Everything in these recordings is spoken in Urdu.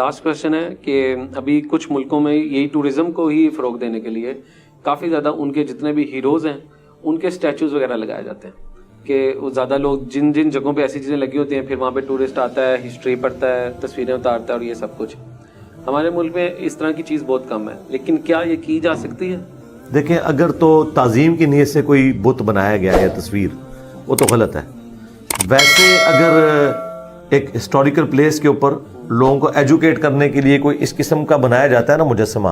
لاسٹ کویشچن ہے کہ ابھی کچھ ملکوں میں یہی ٹورزم کو ہی فروغ دینے کے لیے کافی زیادہ ان کے جتنے بھی ہیروز ہیں ان کے اسٹیچوز وغیرہ لگائے جاتے ہیں کہ وہ زیادہ لوگ جن جن جگہوں پہ ایسی چیزیں لگی ہوتی ہیں پھر وہاں پہ ٹورسٹ آتا ہے, ہسٹری پڑھتا ہے, تصویریں اتارتا ہے اور یہ سب کچھ. ہمارے ملک میں اس طرح کی چیز بہت کم ہے, لیکن کیا یہ کی جا سکتی ہے؟ دیکھیں, اگر تو تعظیم کی نیت سے کوئی بت بنایا گیا ہے تصویر, وہ تو غلط ہے. ویسے اگر ایک ہسٹوریکل پلیس کے اوپر لوگوں کو ایجوکیٹ کرنے کے لیے کوئی اس قسم کا بنایا جاتا ہے نا مجسمہ,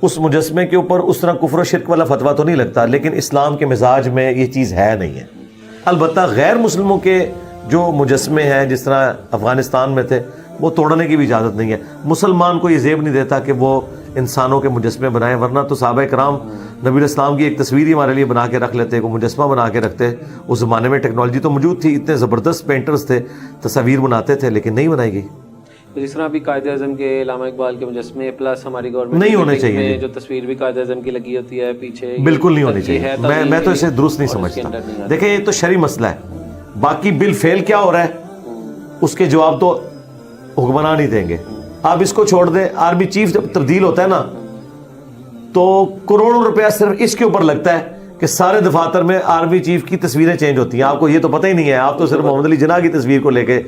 اس مجسمے کے اوپر اس طرح کفر و شرک والا فتویٰ تو نہیں لگتا, لیکن اسلام کے مزاج میں یہ چیز ہے نہیں ہے. البتہ غیر مسلموں کے جو مجسمے ہیں جس طرح افغانستان میں تھے, وہ توڑنے کی بھی اجازت نہیں ہے. مسلمان کو یہ زیب نہیں دیتا کہ وہ انسانوں کے مجسمے بنائیں, ورنہ تو صحابہ کرام نبی علیہ السلام کی ایک تصویر ہی ہمارے لیے بنا کے رکھ لیتے, کوئی مجسمہ بنا کے رکھتے. اس زمانے میں ٹیکنالوجی تو موجود تھی, اتنے زبردست پینٹرز تھے, تصاویر بناتے تھے, لیکن نہیں بنائی گئی. جس طرح ابھی قائد اعظم کے, علامہ اقبال کے مجسمے پلس ہماری گورنمنٹ نہیں ہونے چاہیے, جو تصویر بھی قائد اعظم کی لگی ہوتی ہے پیچھے, بالکل نہیں ہونی چاہیے. میں تو اسے درست نہیں سمجھتا. دیکھیں, یہ تو شرعی مسئلہ ہے, باقی بل فیل کیا ہو رہا ہے اس کے جواب تو حکمران نہیں دیں گے. آپ اس کو چھوڑ دیں, آرمی چیف جب تبدیل ہوتا ہے نا تو کروڑوں روپیہ صرف اس کے اوپر لگتا ہے کہ سارے دفاتر میں آرمی چیف کی تصویریں چینج ہوتی ہیں. آپ کو یہ تو پتہ ہی نہیں ہے, آپ تو صرف محمد علی جناح کی تصویر کو لے کے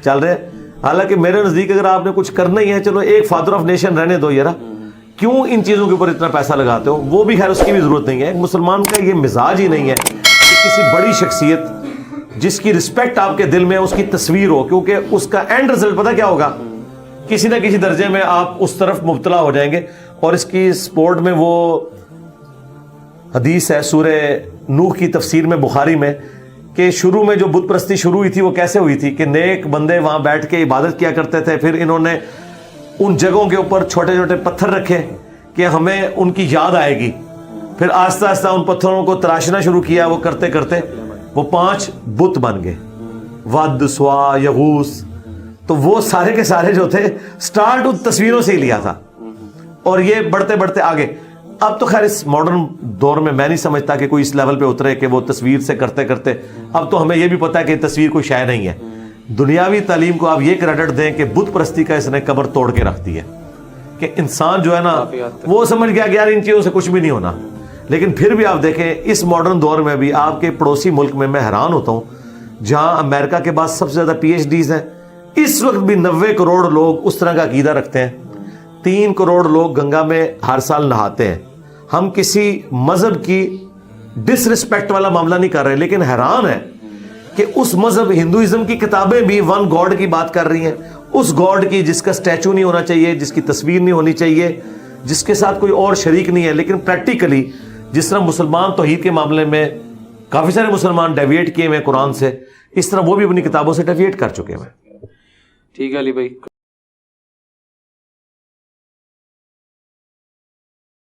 چل رہے ہیں. حالانکہ میرے نزدیک اگر آپ نے کچھ کرنا ہی ہے, چلو ایک فادر آف نیشن رہنے دو یار, کیوں ان چیزوں کے اوپر اتنا پیسہ لگاتے ہو؟ وہ بھی خیر اس کی بھی ضرورت نہیں ہے. ایک مسلمان کا یہ مزاج ہی نہیں ہے کہ کسی بڑی شخصیت جس کی رسپیکٹ آپ کے دل میں اس کی تصویر ہو, کیونکہ اس کا اینڈ رزلٹ پتہ کیا ہوگا, کسی نہ کسی درجے میں آپ اس طرف مبتلا ہو جائیں گے. اور اس کی سپورٹ میں وہ حدیث ہے سورہ نوح کی تفسیر میں بخاری میں, کہ شروع میں جو بت پرستی شروع ہوئی تھی وہ کیسے ہوئی تھی کہ نیک بندے وہاں بیٹھ کے عبادت کیا کرتے تھے, پھر انہوں نے ان جگہوں کے اوپر چھوٹے چھوٹے پتھر رکھے کہ ہمیں ان کی یاد آئے گی, پھر آہستہ آہستہ ان پتھروں کو تراشنا شروع کیا. وہ کرتے کرتے وہ 5 بت بن گئے, ود, سوا, یغوث. تو وہ سارے کے سارے جو تھے سٹارٹ ان تصویروں سے ہی لیا تھا, اور یہ بڑھتے بڑھتے آگے. اب تو خیر اس ماڈرن دور میں نہیں سمجھتا کہ کوئی اس لیول پہ اترے کہ وہ تصویر سے کرتے کرتے, اب تو ہمیں یہ بھی پتا ہے کہ تصویر کوئی شے نہیں ہے. دنیاوی تعلیم کو آپ یہ کریڈٹ دیں کہ بت پرستی کا اس نے قبر توڑ کے رکھ دی ہے, کہ انسان جو ہے نا وہ سمجھ گیا کہ یار ان چیزوں سے کچھ بھی نہیں ہونا. لیکن پھر بھی آپ دیکھیں اس ماڈرن دور میں بھی آپ کے پڑوسی ملک میں حیران ہوتا ہوں, جہاں امریکہ کے بعد سب سے زیادہ PhDs ہیں, اس وقت بھی 90 کروڑ لوگ اس طرح کا عقیدہ رکھتے ہیں. 3 کروڑ لوگ گنگا میں ہر سال نہاتے ہیں. ہم کسی مذہب کی ڈس رسپیکٹ والا معاملہ نہیں کر رہے, لیکن حیران ہے کہ اس مذہب ہندوازم کی کتابیں بھی ون گاڈ کی بات کر رہی ہیں, اس گاڈ کی جس کا اسٹیچو نہیں ہونا چاہیے, جس کی تصویر نہیں ہونی چاہیے, جس کے ساتھ کوئی اور شریک نہیں ہے. لیکن پریکٹیکلی جس طرح مسلمان توحید کے معاملے میں کافی سارے مسلمان ڈیویٹ کیے ہوئے قرآن سے, اس طرح وہ بھی اپنی کتابوں سے ڈیویٹ کر چکے ہیں. ٹھیک ہے علی بھائی.